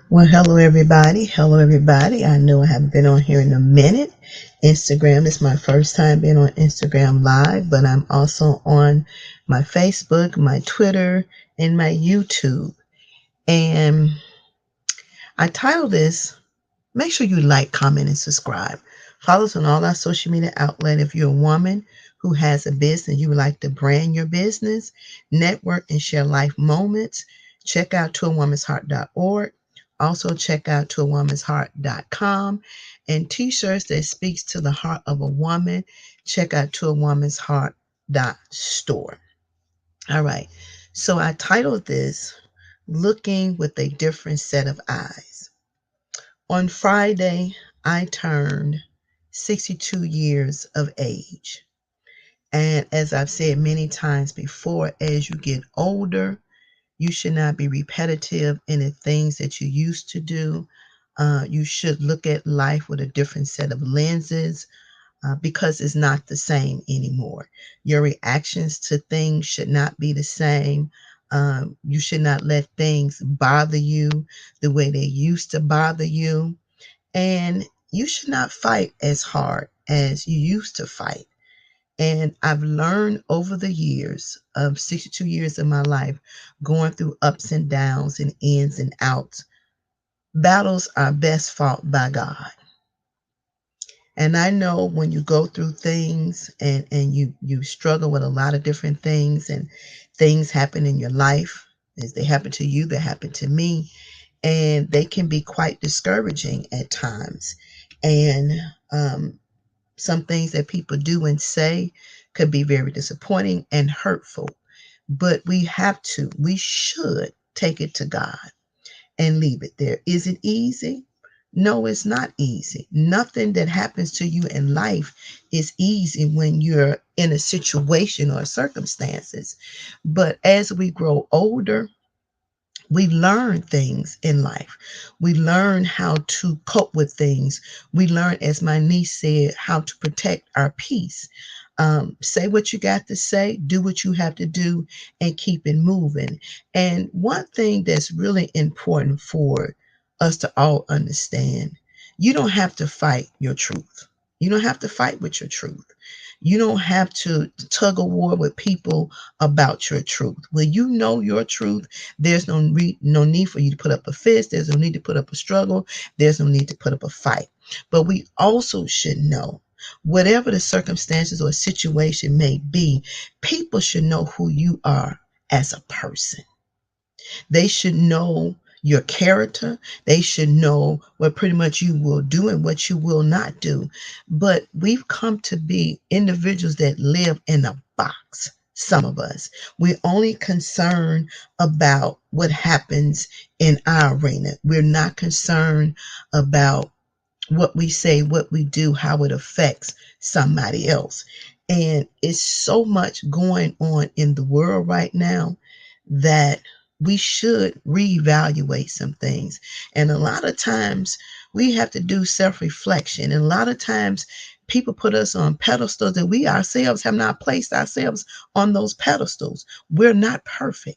Well, hello everybody. Hello everybody. I know I haven't been on here in a minute. Instagram is my first time being on Instagram Live, but I'm also on my Facebook, my Twitter, and my YouTube. And I titled this, make sure you like, comment, and subscribe. Follow us on all our social media outlets. If you're a woman who has a business, you would like to brand your business, network, and share life moments, check out toawomansheart.org. Also check out toawomansheart.com and t-shirts that speaks to the heart of a woman. Check out toawomansheart.store. All right. So I titled this Looking with a Different Set of Eyes. On Friday, I turned 62 years of age. And as I've said many times before, as you get older, you should not be repetitive in the things that you used to do. You should look at life with a different set of lenses because it's not the same anymore. Your reactions to things should not be the same. You should not let things bother you the way they used to bother you. And you should not fight as hard as you used to fight. And I've learned over the years of 62 years of my life, going through ups and downs and ins and outs, battles are best fought by God. And I know when you go through things and you struggle with a lot of different things and things happen in your life, as they happen to you, they happen to me, and they can be quite discouraging at times. And some things that people do and say could be very disappointing and hurtful. But we should take it to God and leave it there. Is it easy? No, it's not easy. Nothing that happens to you in life is easy when you're in a situation or circumstances. But as we grow older, we learn things in life. We learn how to cope with things. We learn, as my niece said, how to protect our peace. Say what you got to say, do what you have to do, and keep it moving. And one thing that's really important for us to all understand, you don't have to fight your truth. You don't have to fight with your truth. You don't have to tug a war with people about your truth. When you know your truth, there's no need for you to put up a fist. There's no need to put up a struggle. There's no need to put up a fight. But we also should know, whatever the circumstances or situation may be, people should know who you are as a person. They should know your character. They should know what pretty much you will do and what you will not do. But we've come to be individuals that live in a box. Some of us, we're only concerned about what happens in our arena. We're not concerned about what we say, what we do, how it affects somebody else. And it's so much going on in the world right now that we should reevaluate some things. And a lot of times we have to do self reflection. And a lot of times people put us on pedestals that we ourselves have not placed ourselves on those pedestals. We're not perfect.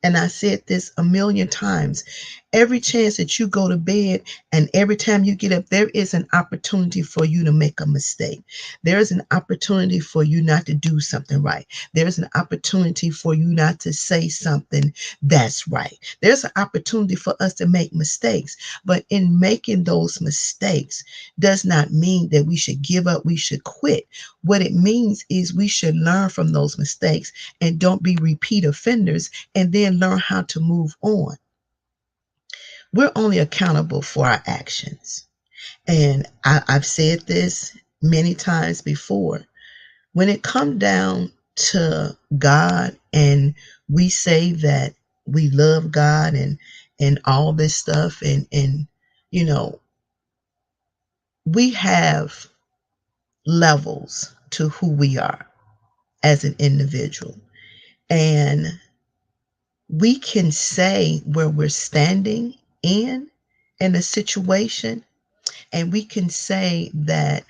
And I said this a million times. Every chance that you go to bed and every time you get up, there is an opportunity for you to make a mistake. There is an opportunity for you not to do something right. There's an opportunity for you not to say something that's right. There's an opportunity for us to make mistakes. But in making those mistakes does not mean that we should give up, we should quit. What it means is we should learn from those mistakes and don't be repeat offenders, and then learn how to move on. We're only accountable for our actions. And I've said this many times before. When it comes down to God and we say that we love God and all this stuff and you know, we have levels to who we are as an individual. And we can say where we're standing in a situation, and we can say that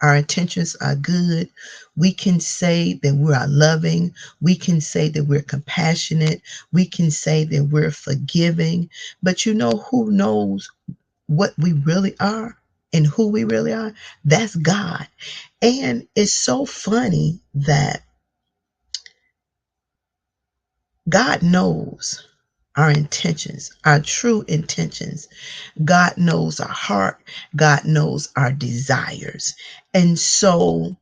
our intentions are good. We can say that we are loving. We can say that we're compassionate. We can say that we're forgiving. But you know who knows what we really are and who we really are? That's God. And it's so funny that God knows our intentions, our true intentions. God knows our heart. God knows our desires. And so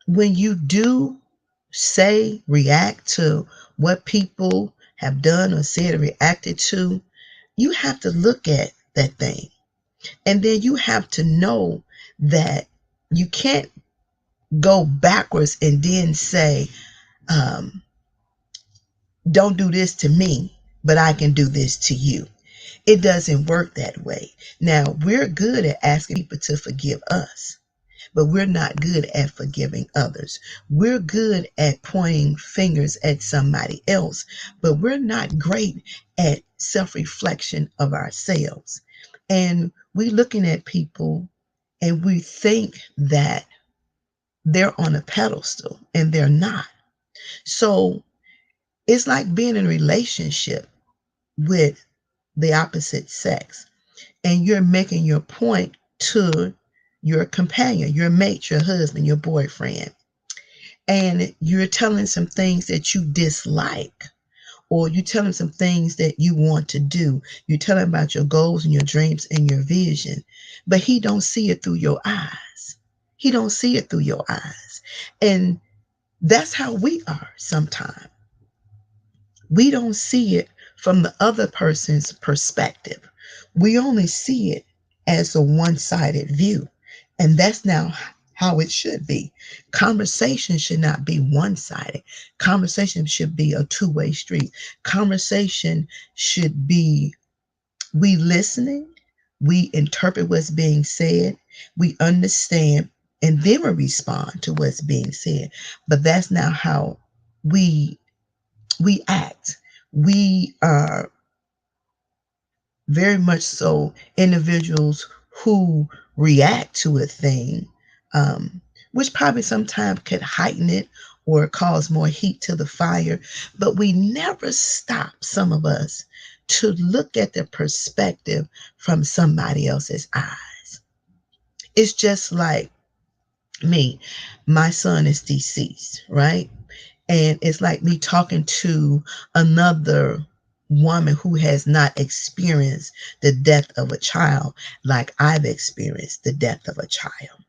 when you do say, react to what people have done or said or reacted to, you have to look at that thing. And then you have to know that you can't go backwards and then say, um, don't do this to me, but I can do this to you. It doesn't work that way. Now, we're good at asking people to forgive us, but we're not good at forgiving others. We're good at pointing fingers at somebody else, but we're not great at self-reflection of ourselves. And we looking at people and we think that they're on a pedestal and they're not. So it's like being in a relationship with the opposite sex and you're making your point to your companion, your mate, your husband, your boyfriend, and you're telling some things that you dislike, or you tell him some things that you want to do. You tell him about your goals and your dreams and your vision, but he don't see it through your eyes. He don't see it through your eyes. And that's how we are sometimes. We don't see it from the other person's perspective. We only see it as a one-sided view. And that's now how it should be. Conversation should not be one-sided. Conversation should be a two-way street. Conversation should be we listening, we interpret what's being said, we understand, and then we respond to what's being said. But that's not how we we act. We are very much so individuals who react to a thing, um, which probably sometimes could heighten it or cause more heat to the fire. But we never stop, some of us, to look at the perspective from somebody else's eyes. It's just like me. My son is deceased, right? And it's like me talking to another woman who has not experienced the death of a child like I've experienced the death of a child.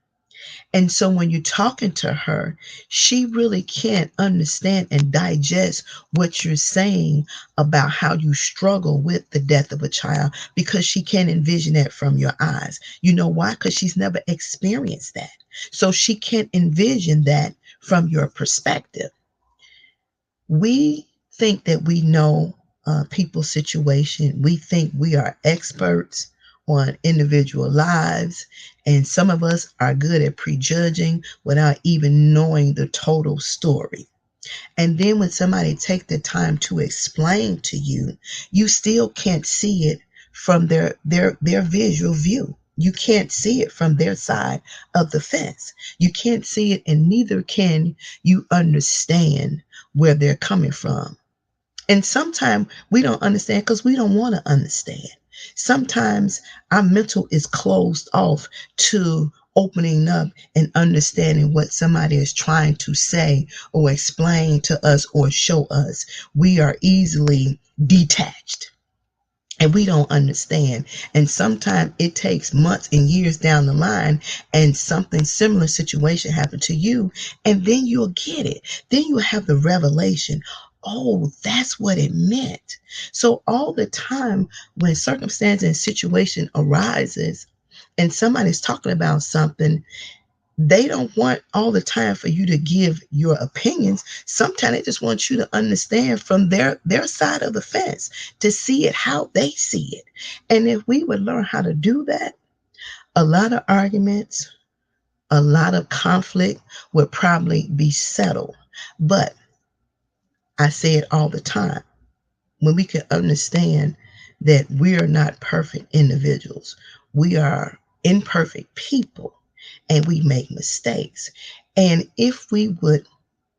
And so when you're talking to her, she really can't understand and digest what you're saying about how you struggle with the death of a child because she can't envision that from your eyes. You know why? Because she's never experienced that. So she can't envision that from your perspective. We think that we know people's situation. We think we are experts on individual lives, and some of us are good at prejudging without even knowing the total story. And then when somebody take the time to explain to you, you still can't see it from their visual view. You can't see it from their side of the fence. You can't see it, and neither can you understand where they're coming from. And sometimes we don't understand because we don't want to understand. Sometimes our mental is closed off to opening up and understanding what somebody is trying to say or explain to us or show us. We are easily detached and we don't understand. And sometimes it takes months and years down the line and something similar situation happened to you, and then you'll get it. Then you'll have the revelation. Oh, that's what it meant. So all the time when circumstance and situation arises and somebody's talking about something, they don't want all the time for you to give your opinions. Sometimes they just want you to understand from their side of the fence, to see it how they see it. And if we would learn how to do that, a lot of arguments, a lot of conflict would probably be settled. But I say it all the time, when we can understand that we are not perfect individuals, we are imperfect people. and we make mistakes. And if we would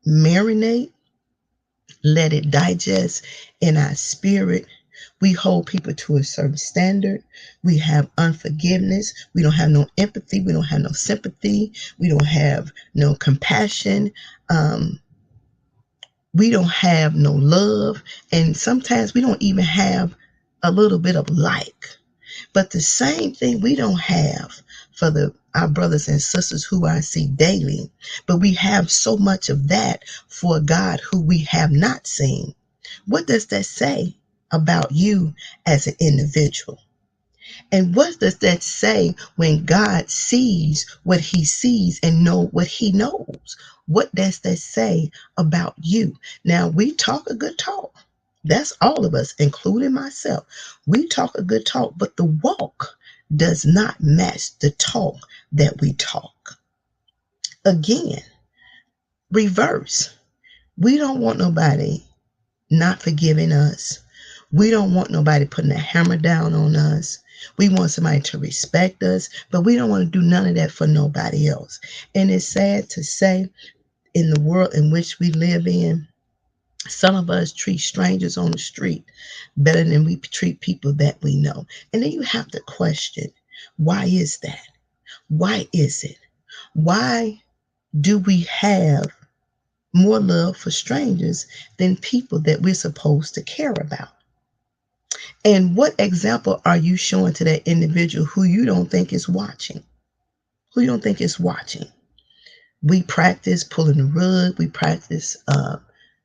marinate, let it digest in our spirit, we hold people to a certain standard. We have unforgiveness. We don't have no empathy. We don't have no sympathy. We don't have no compassion. Um, we don't have no love. And sometimes we don't even have a little bit of like. But the same thing we don't have for our brothers and sisters who I see daily, but we have so much of that for God who we have not seen. What does that say about you as an individual? And what does that say when God sees what he sees and know what he knows? What does that say about you? Now, we talk a good talk. That's all of us, including myself. We talk a good talk, but the walk does not match the talk that we talk. Again, reverse. We don't want nobody not forgiving us. We don't want nobody putting a hammer down on us. We want somebody to respect us, but we don't want to do none of that for nobody else. And it's sad to say, in the world in which we live in, some of us treat strangers on the street better than we treat people that we know. And then you have to question, why is that? Why is it? Why do we have more love for strangers than people that we're supposed to care about? And what example are you showing to that individual who you don't think is watching? Who you don't think is watching? We practice pulling the rug. We practice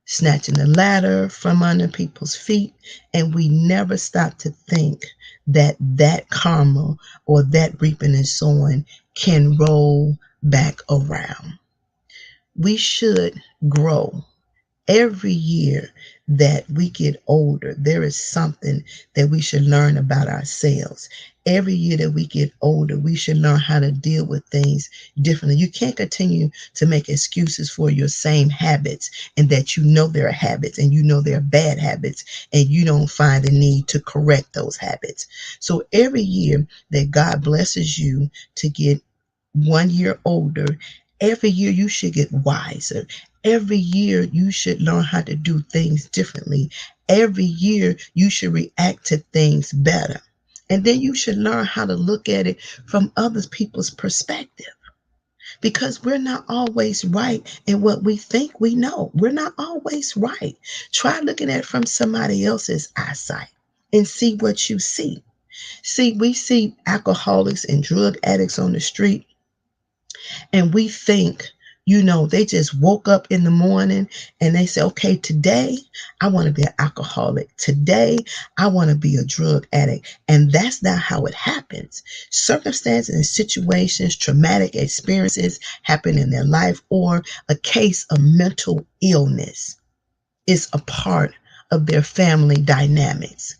snatching the ladder from under people's feet. And we never stop to think that that karma or that reaping and sowing can roll back around. We should grow. Every year that we get older, there is something that we should learn about ourselves. Every year that we get older, we should learn how to deal with things differently. You can't continue to make excuses for your same habits and that you know they're habits and you know they're bad habits and you don't find the need to correct those habits. So every year that God blesses you to get 1 year older, every year you should get wiser. Every year you should learn how to do things differently. Every year you should react to things better. And then you should learn how to look at it from other people's perspective. Because we're not always right in what we think we know. We're not always right. Try looking at it from somebody else's eyesight and see what you see. See, we see alcoholics and drug addicts on the street, and we think, they just woke up in the morning and they say, okay, today I want to be an alcoholic. Today I want to be a drug addict. And that's not how it happens. Circumstances and situations, traumatic experiences happen in their life, or a case of mental illness is a part of their family dynamics,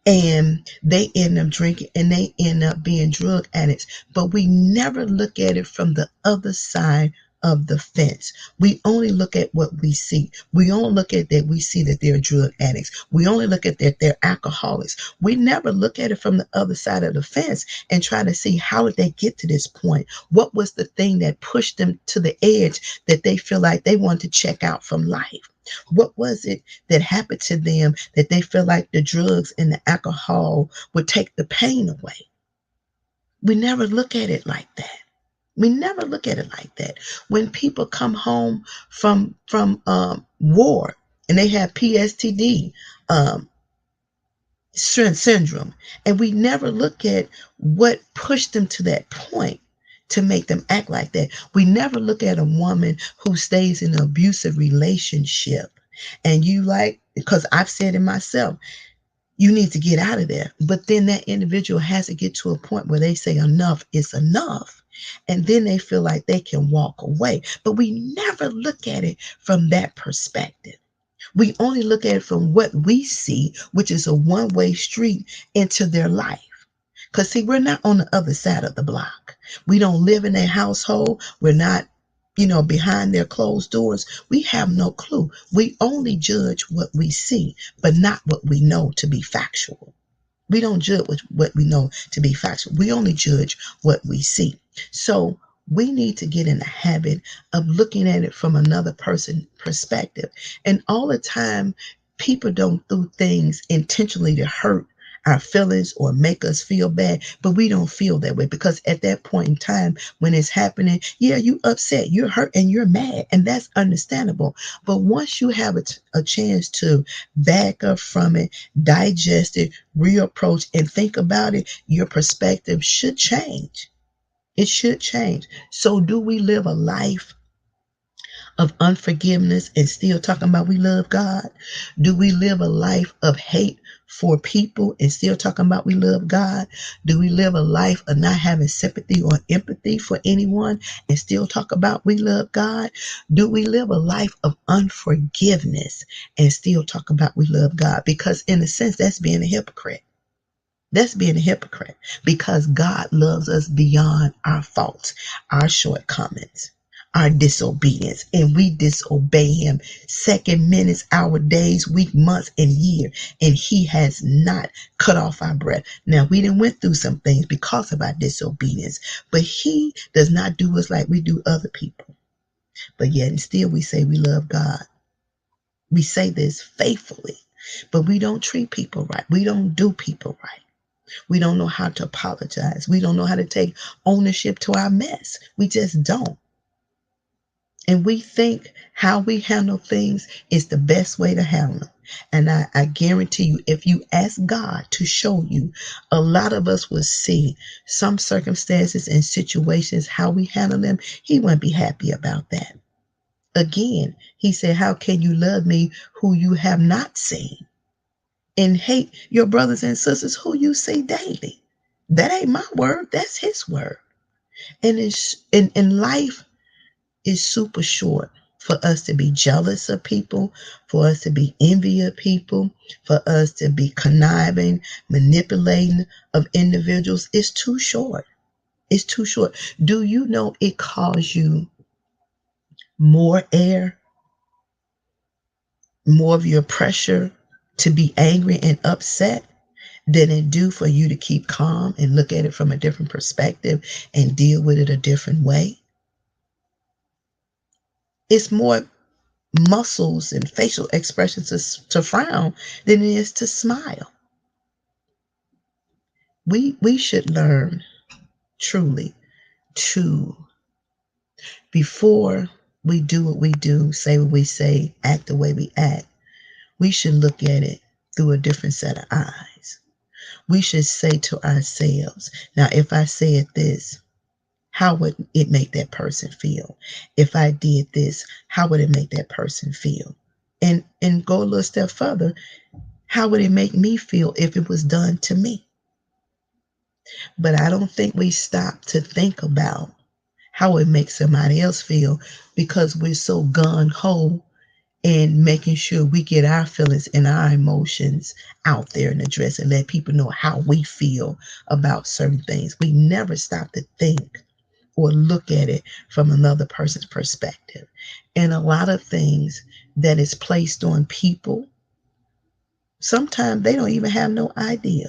and they end up drinking and they end up being drug addicts. But we never look at it from the other side of the fence. We only look at what we see. We only look at that we see that they're drug addicts. We only look at that they're alcoholics. We never look at it from the other side of the fence and try to see, how did they get to this point? What was the thing that pushed them to the edge that they feel like they want to check out from life? What was it that happened to them that they feel like the drugs and the alcohol would take the pain away? We never look at it like that. We never look at it like that. When people come home from war and they have PTSD syndrome, and we never look at what pushed them to that point to make them act like that. We never look at a woman who stays in an abusive relationship and because I've said it myself, you need to get out of there. But then that individual has to get to a point where they say enough is enough. And then they feel like they can walk away. But we never look at it from that perspective. We only look at it from what we see, which is a one-way street into their life. Because, see, we're not on the other side of the block. We don't live in their household. We're not, behind their closed doors. We have no clue. We only judge what we see, but not what we know to be factual. We don't judge what we know to be factual. We only judge what we see. So We need to get in the habit of looking at it from another person's perspective. And all the time, people don't do things intentionally to hurt our feelings or make us feel bad, but we don't feel that way because at that point in time when it's happening, yeah, you upset, you're hurt, and you're mad, and that's understandable. But once you have a chance to back up from it, digest it, reapproach, and think about it, your perspective should change. It should change. So, do we live a life of unforgiveness and still talking about we love God? Do we live a life of hate for people and still talking about we love God? Do we live a life of not having sympathy or empathy for anyone and still talk about we love God? Do we live a life of unforgiveness and still talk about we love God? Because, in a sense, that's being a hypocrite. That's being a hypocrite because God loves us beyond our faults, our shortcomings, our disobedience, and we disobey Him second, minutes, hour, days, week, months, and year, and He has not cut off our breath. Now, we didn't went through some things because of our disobedience, but He does not do us like we do other people. But yet, and still, we say we love God. We say this faithfully, but we don't treat people right. We don't do people right. We don't know how to apologize. We don't know how to take ownership to our mess. We just don't. And we think how we handle things is the best way to handle them. And I guarantee you, if you ask God to show you, a lot of us will see some circumstances and situations, how we handle them. He wouldn't be happy about that. Again, He said, how can you love me who you have not seen? And hate your brothers and sisters who you see daily. That ain't my word, that's His word. And it's in life is super short for us to be jealous of people, for us to be envy of people, for us to be conniving, manipulating of individuals. It's too short. It's too short. Do you know it costs you more air, more of your pressure to be angry and upset than it do for you to keep calm and look at it from a different perspective and deal with it a different way? It's more muscles and facial expressions to frown than it is to smile. We should learn truly to, before we do what we do, say what we say, act the way we act, we should look at it through a different set of eyes. We should say to ourselves, now if I said this, how would it make that person feel? If I did this, how would it make that person feel? And go a little step further, how would it make me feel if it was done to me? But I don't think we stop to think about how it makes somebody else feel because we're so gun ho in making sure we get our feelings and our emotions out there and address and let people know how we feel about certain things. We never stop to think or look at it from another person's perspective. And a lot of things that is placed on people, sometimes they don't even have no idea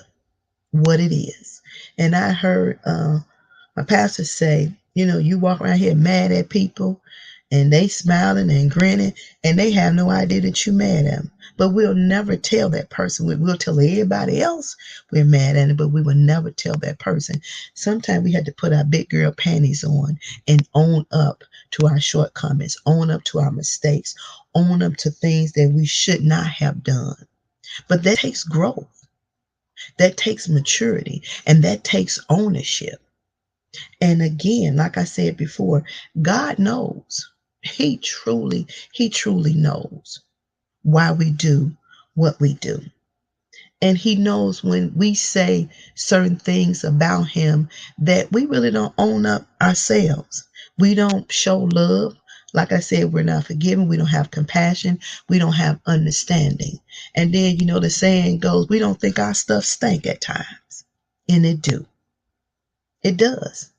what it is. And I heard my pastor say, you walk around here mad at people and they smiling and grinning and they have no idea that you mad at them. But we'll never tell that person. We'll tell everybody else we're mad at them, but we will never tell that person. Sometimes we had to put our big girl panties on and own up to our shortcomings, own up to our mistakes, own up to things that we should not have done. But that takes growth. That takes maturity and that takes ownership. And again, like I said before, God knows. He truly knows why we do what we do. And He knows when we say certain things about Him that we really don't own up ourselves. We don't show love. Like I said, we're not forgiving. We don't have compassion. We don't have understanding. And then, the saying goes, we don't think our stuff stink at times. And it do. It does.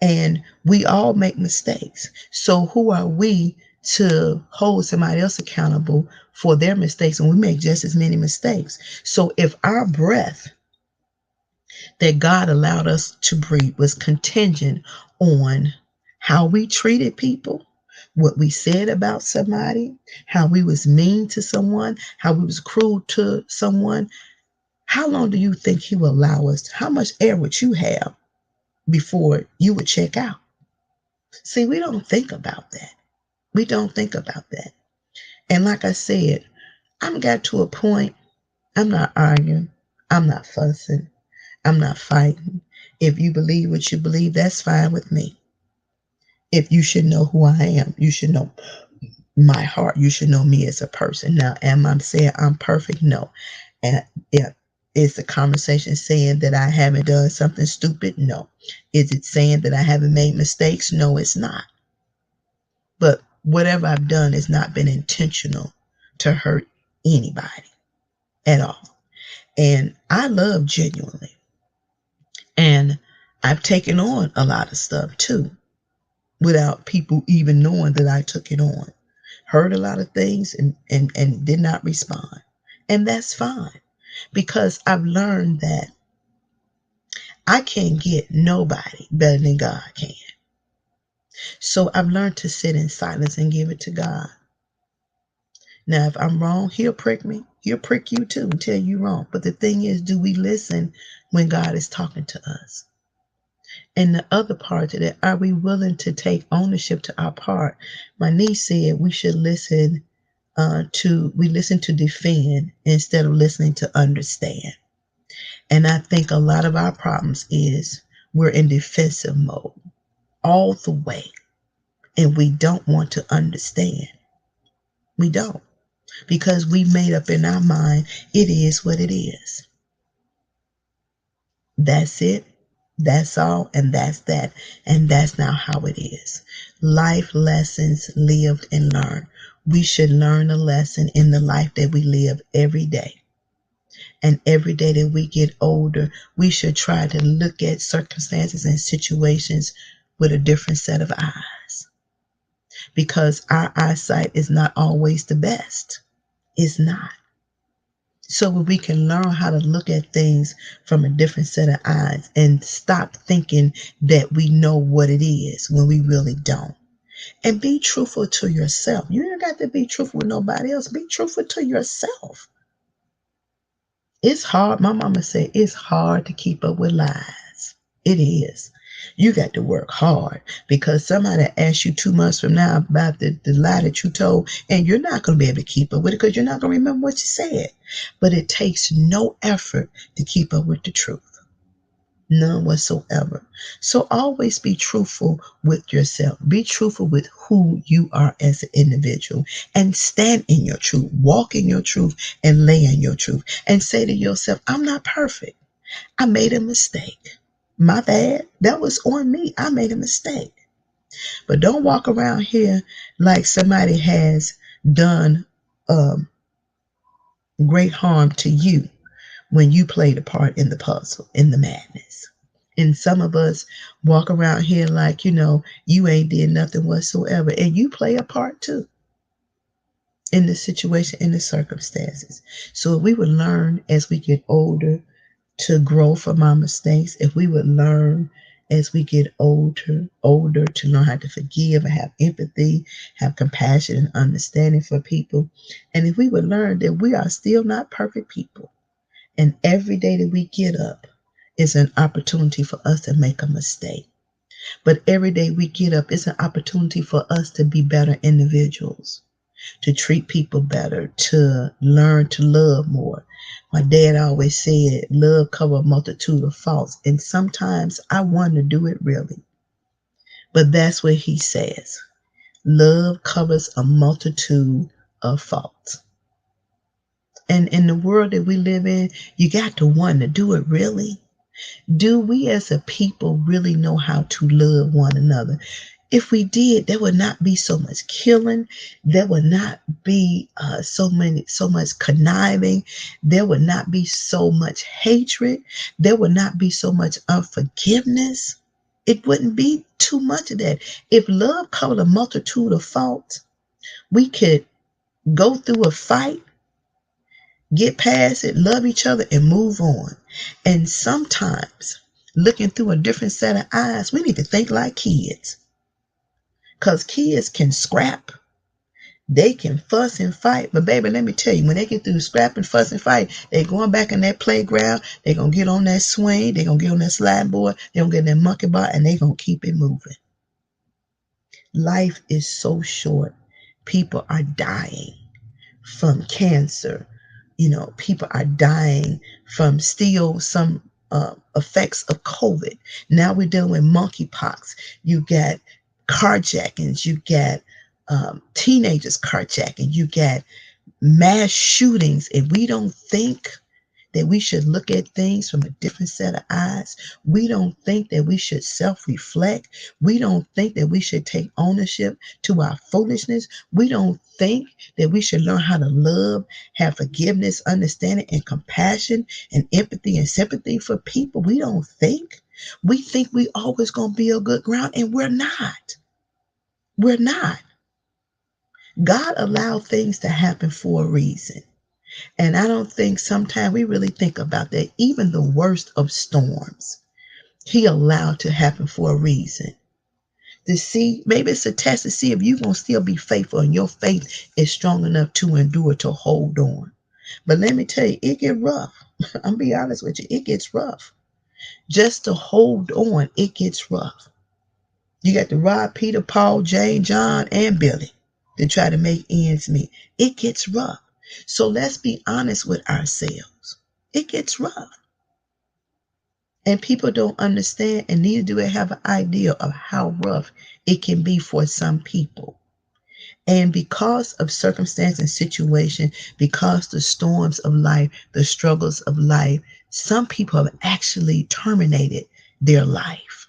And we all make mistakes. So who are we to hold somebody else accountable for their mistakes when we make just as many mistakes? So if our breath that God allowed us to breathe was contingent on how we treated people, what we said about somebody, how we was mean to someone, how we was cruel to someone, how long do you think he will allow us? How much air would you have before you would check out? See, we don't think about that. We don't think about that. And like I said, I'm got to a point, I'm not arguing, I'm not fussing, I'm not fighting. If you believe what you believe, that's fine with me. If you should know who I am, you should know my heart, you should know me as a person. Now, am I saying I'm perfect? No. And yeah, is the conversation saying that I haven't done something stupid? No. Is it saying that I haven't made mistakes? No, it's not. But whatever I've done has not been intentional to hurt anybody at all. And I love genuinely. And I've taken on a lot of stuff too without people even knowing that I took it on. Heard a lot of things and did not respond. And that's fine because I've learned that I can't get nobody better than God can. So I've learned to sit in silence and give it to God. Now, if I'm wrong, he'll prick me. He'll prick you too and tell you wrong. But the thing is, do we listen when God is talking to us? And the other part of it, are we willing to take ownership to our part? My niece said we should listen we listen to defend instead of listening to understand. And I think a lot of our problems is we're in defensive mode all the way. And we don't want to understand. We don't. Because we made up in our mind, it is what it is. That's it. That's all. And that's that. And that's not how it is. Life lessons lived and learned. We should learn a lesson in the life that we live every day. And every day that we get older, we should try to look at circumstances and situations with a different set of eyes. Because our eyesight is not always the best. It's not. So we can learn how to look at things from a different set of eyes and stop thinking that we know what it is when we really don't. And be truthful to yourself. You ain't got to be truthful with nobody else. Be truthful to yourself. It's hard. My mama said it's hard to keep up with lies. It is. You got to work hard because somebody asks you 2 months from now about the lie that you told, and you're not going to be able to keep up with it because you're not going to remember what you said. But it takes no effort to keep up with the truth. None whatsoever. So always be truthful with yourself. Be truthful with who you are as an individual and stand in your truth. Walk in your truth and lay in your truth and say to yourself, I'm not perfect. I made a mistake. My bad. That was on me. I made a mistake. But don't walk around here like somebody has done great harm to you when you played a part in the puzzle, in the madness. And some of us walk around here like, you ain't did nothing whatsoever. And you play a part too in the situation, in the circumstances. So if we would learn as we get older to grow from our mistakes, if we would learn as we get older to learn how to forgive and have empathy, have compassion and understanding for people. And if we would learn that we are still not perfect people. And every day that we get up is an opportunity for us to make a mistake. But every day we get up is an opportunity for us to be better individuals, to treat people better, to learn to love more. My dad always said, love covers a multitude of faults. And sometimes I want to do it really. But that's what he says. Love covers a multitude of faults. And in the world that we live in, you got to want to do it really. Do we as a people really know how to love one another? If we did, there would not be so much killing. There would not be so much conniving. There would not be so much hatred. There would not be so much unforgiveness. It wouldn't be too much of that. If love covered a multitude of faults, we could go through a fight, get past it, love each other, and move on. And sometimes, looking through a different set of eyes, we need to think like kids. Because kids can scrap. They can fuss and fight. But baby, let me tell you, when they get through scrap and fuss and fight, they going back in that playground. They going to get on that swing. They going to get on that slide board. They going to get in that monkey bar, and they going to keep it moving. Life is so short. People are dying from cancer. People are dying from still some effects of COVID. Now we're dealing with monkeypox. You got carjackings. You got teenagers carjacking. You got mass shootings. And we don't think that we should look at things from a different set of eyes. We don't think that we should self-reflect. We don't think that we should take ownership to our foolishness. We don't think that we should learn how to love, have forgiveness, understanding, and compassion, and empathy and sympathy for people. We don't think. We think we always going to be a good ground, and we're not. We're not. God allowed things to happen for a reason. And I don't think sometimes we really think about that. Even the worst of storms, he allowed to happen for a reason. To see, maybe it's a test to see if you're going to still be faithful and your faith is strong enough to endure, to hold on. But let me tell you, it gets rough. I'm be honest with you, it gets rough. Just to hold on, it gets rough. You got to rob Peter, Paul, James, John, and Billy to try to make ends meet. It gets rough. So let's be honest with ourselves. It gets rough. And people don't understand, and neither do they have an idea of how rough it can be for some people. And because of circumstance and situation, because the storms of life, the struggles of life, some people have actually terminated their life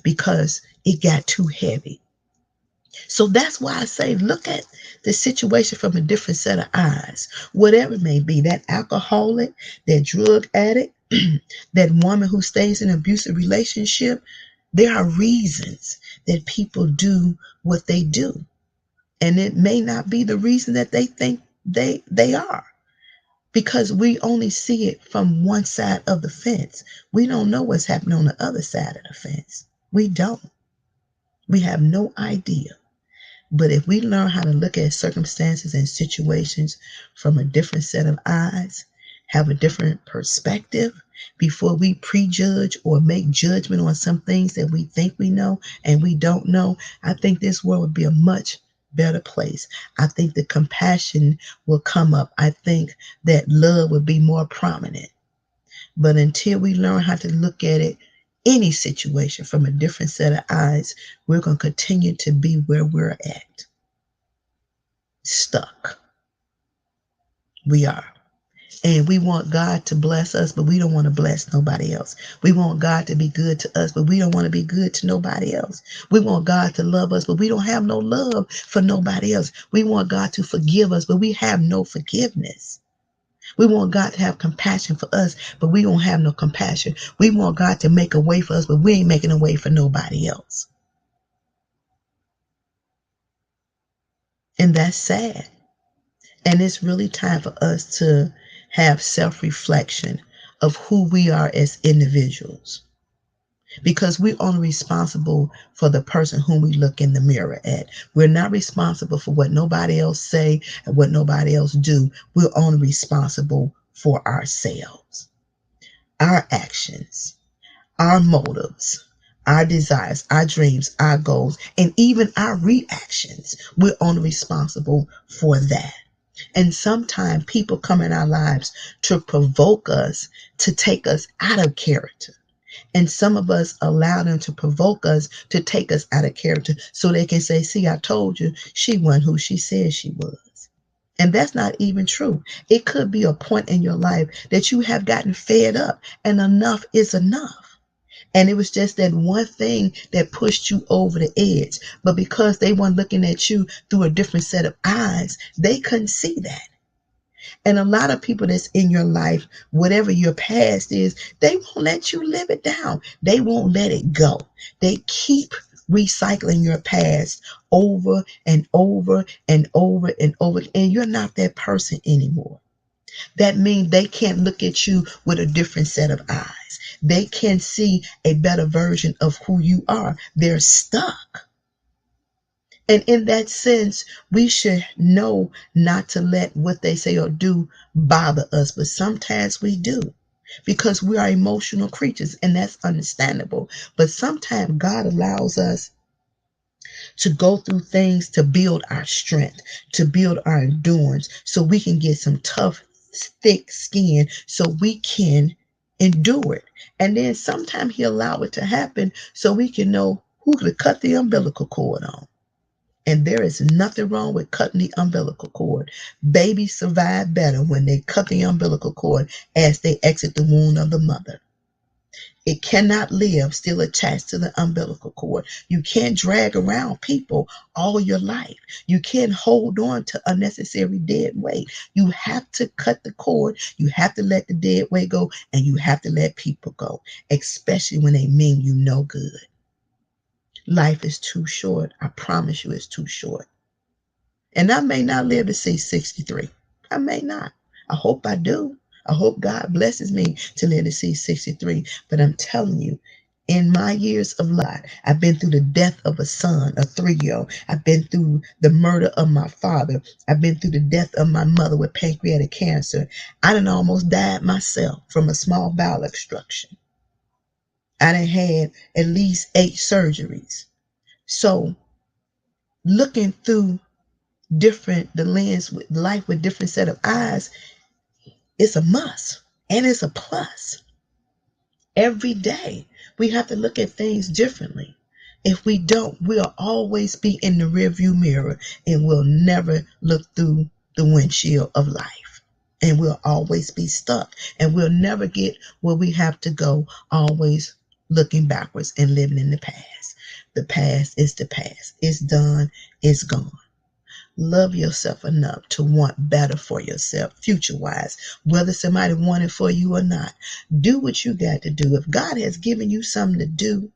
because it got too heavy. So that's why I say, look at the situation from a different set of eyes. Whatever it may be, that alcoholic, that drug addict, that woman who stays in an abusive relationship, there are reasons that people do what they do. And it may not be the reason that they think they are. Because we only see it from one side of the fence. We don't know what's happening on the other side of the fence. We don't. We have no idea. But if we learn how to look at circumstances and situations from a different set of eyes, have a different perspective before we prejudge or make judgment on some things that we think we know and we don't know, I think this world would be a much better place. I think the compassion will come up. I think that love would be more prominent. But until we learn how to look at it, any situation from a different set of eyes, we're going to continue to be where we're at. Stuck. We are. And we want God to bless us, but we don't want to bless nobody else. We want God to be good to us, but we don't want to be good to nobody else. We want God to love us, but we don't have no love for nobody else. We want God to forgive us, but we have no forgiveness. We want God to have compassion for us, but we don't have no compassion. We want God to make a way for us, but we ain't making a way for nobody else. And that's sad. And it's really time for us to have self-reflection of who we are as individuals. Because we're only responsible for the person whom we look in the mirror at. We're not responsible for what nobody else say and what nobody else do. We're only responsible for ourselves, our actions, our motives, our desires, our dreams, our goals, and even our reactions. We're only responsible for that. And sometimes people come in our lives to provoke us, to take us out of character. And some of us allow them to provoke us to take us out of character so they can say, see, I told you she wasn't who she said she was. And that's not even true. It could be a point in your life that you have gotten fed up and enough is enough. And it was just that one thing that pushed you over the edge. But because they weren't looking at you through a different set of eyes, they couldn't see that. And a lot of people that's in your life, whatever your past is, they won't let you live it down. They won't let it go. They keep recycling your past over and over and over and over. And you're not that person anymore. That means they can't look at you with a different set of eyes. They can't see a better version of who you are. They're stuck. And in that sense, we should know not to let what they say or do bother us. But sometimes we do because we are emotional creatures, and that's understandable. But sometimes God allows us to go through things to build our strength, to build our endurance, so we can get some tough, thick skin so we can endure it. And then sometimes He allow it to happen so we can know who to cut the umbilical cord on. And there is nothing wrong with cutting the umbilical cord. Babies survive better when they cut the umbilical cord as they exit the womb of the mother. It cannot live still attached to the umbilical cord. You can't drag around people all your life. You can't hold on to unnecessary dead weight. You have to cut the cord. You have to let the dead weight go, and you have to let people go, especially when they mean you no good. Life is too short. I promise you, it's too short. And I may not live to see 63. I may not. I hope I do. I hope God blesses me to live to see 63. But I'm telling you, in my years of life, I've been through the death of a son, a 3-year-old. I've been through the murder of my father. I've been through the death of my mother with pancreatic cancer. I done almost died myself from a small bowel obstruction. I done had at least 8 surgeries. So looking through the lens with life with different set of eyes, it's a must and it's a plus. Every day we have to look at things differently. If we don't, we'll always be in the rearview mirror and we'll never look through the windshield of life. And we'll always be stuck and we'll never get where we have to go, always looking backwards and living in the past. The past is the past. It's done. It's gone. Love yourself enough to want better for yourself, future wise, whether somebody wanted for you or not. Do what you got to do. If God has given you something to do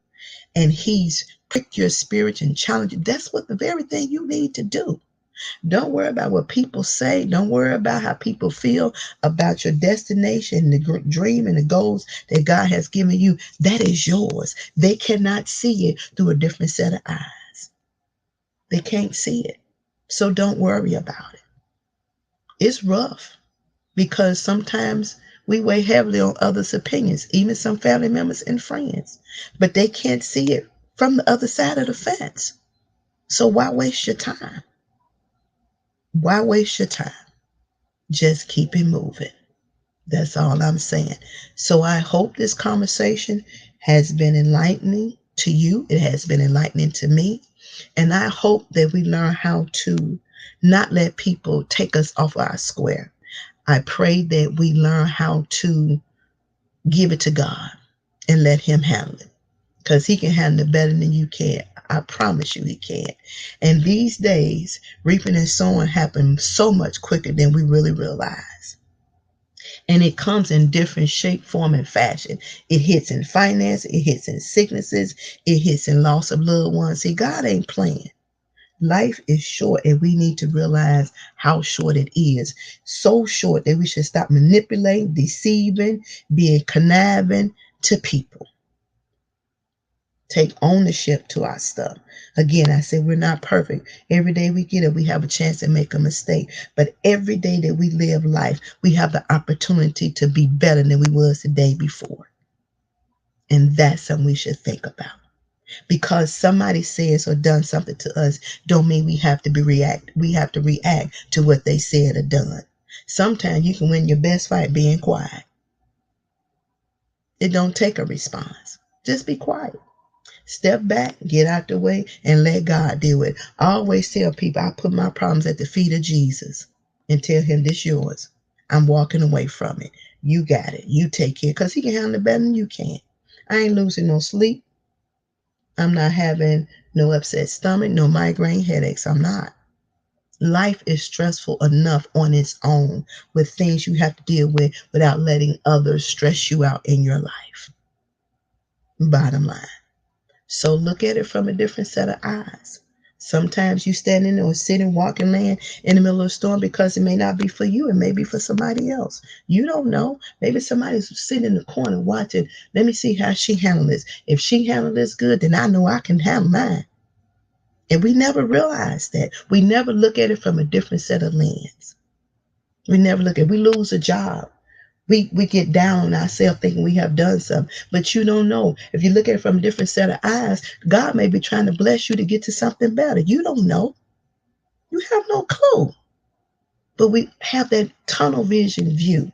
and He's pricked your spirit and challenged you, that's what the very thing you need to do. Don't worry about what people say. Don't worry about how people feel about your destination, the dream, and the goals that God has given you. That is yours. They cannot see it through a different set of eyes. They can't see it. So don't worry about it. It's rough because sometimes we weigh heavily on others' opinions, even some family members and friends, but they can't see it from the other side of the fence. So why waste your time? Why waste your time? Just keep it moving. That's all I'm saying. So I hope this conversation has been enlightening to you. It has been enlightening to me. And I hope that we learn how to not let people take us off our square. I pray that we learn how to give it to God and let Him handle it because He can handle it better than you can. I promise you He can. And these days, reaping and sowing happen so much quicker than we really realize. And it comes in different shape, form, and fashion. It hits in finance, it hits in sicknesses, it hits in loss of loved ones. See, God ain't playing. Life is short, and we need to realize how short it is. So short that we should stop manipulating, deceiving, being conniving to people. Take ownership to our stuff. Again, I say we're not perfect. Every day we get up, we have a chance to make a mistake. But every day that we live life, we have the opportunity to be better than we was the day before. And that's something we should think about. Because somebody says or done something to us don't mean we have to react to what they said or done. Sometimes you can win your best fight being quiet. It don't take a response. Just be quiet. Step back, get out the way, and let God deal with it. I always tell people I put my problems at the feet of Jesus and tell Him this yours. I'm walking away from it. You got it. You take care because He can handle it better than you can. I ain't losing no sleep. I'm not having no upset stomach, no migraine headaches. I'm not. Life is stressful enough on its own with things you have to deal with without letting others stress you out in your life. Bottom line. So look at it from a different set of eyes. Sometimes you standing or sitting, walking, laying in the middle of a storm because it may not be for you. It may be for somebody else. You don't know. Maybe somebody's sitting in the corner watching. Let me see how she handles this. If she handles this good, then I know I can handle mine. And we never realize that. We never look at it from a different set of lens. We never look at We lose a job. We get down on ourselves thinking we have done something. But you don't know. If you look at it from a different set of eyes, God may be trying to bless you to get to something better. You don't know. You have no clue. But we have that tunnel vision view,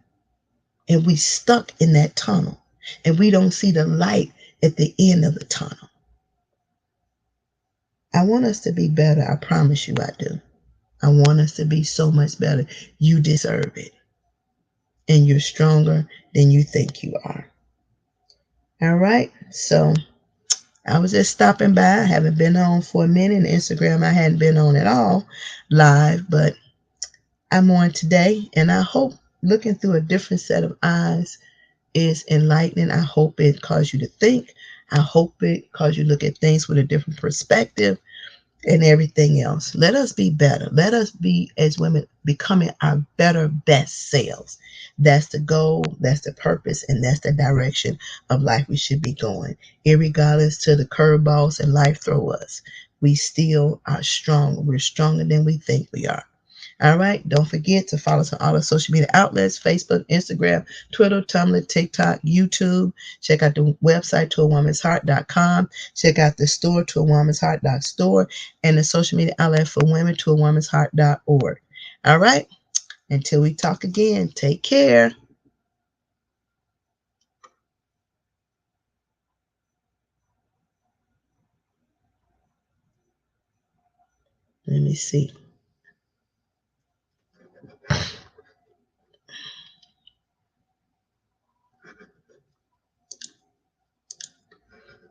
and we stuck in that tunnel, and we don't see the light at the end of the tunnel. I want us to be better. I promise you I do. I want us to be so much better. You deserve it. And you're stronger than you think you are. All right. So I was just stopping by. I haven't been on for a minute. Instagram, I hadn't been on at all live, but I'm on today. And I hope looking through a different set of eyes is enlightening. I hope it caused you to think. I hope it caused you to look at things with a different perspective and everything else. Let us be better. Let us be, as women, becoming our better, best selves. That's the goal, that's the purpose, and that's the direction of life we should be going. Irregardless to the curveballs and life throw us, we still are strong. We're stronger than we think we are. All right. Don't forget to follow us on all the social media outlets: Facebook, Instagram, Twitter, Tumblr, TikTok, YouTube. Check out the website, toawomensheart.com. Check out the store, toawomensheart.store, and the social media outlet for women, toawomensheart.org. All right. Until we talk again, take care. Let me see.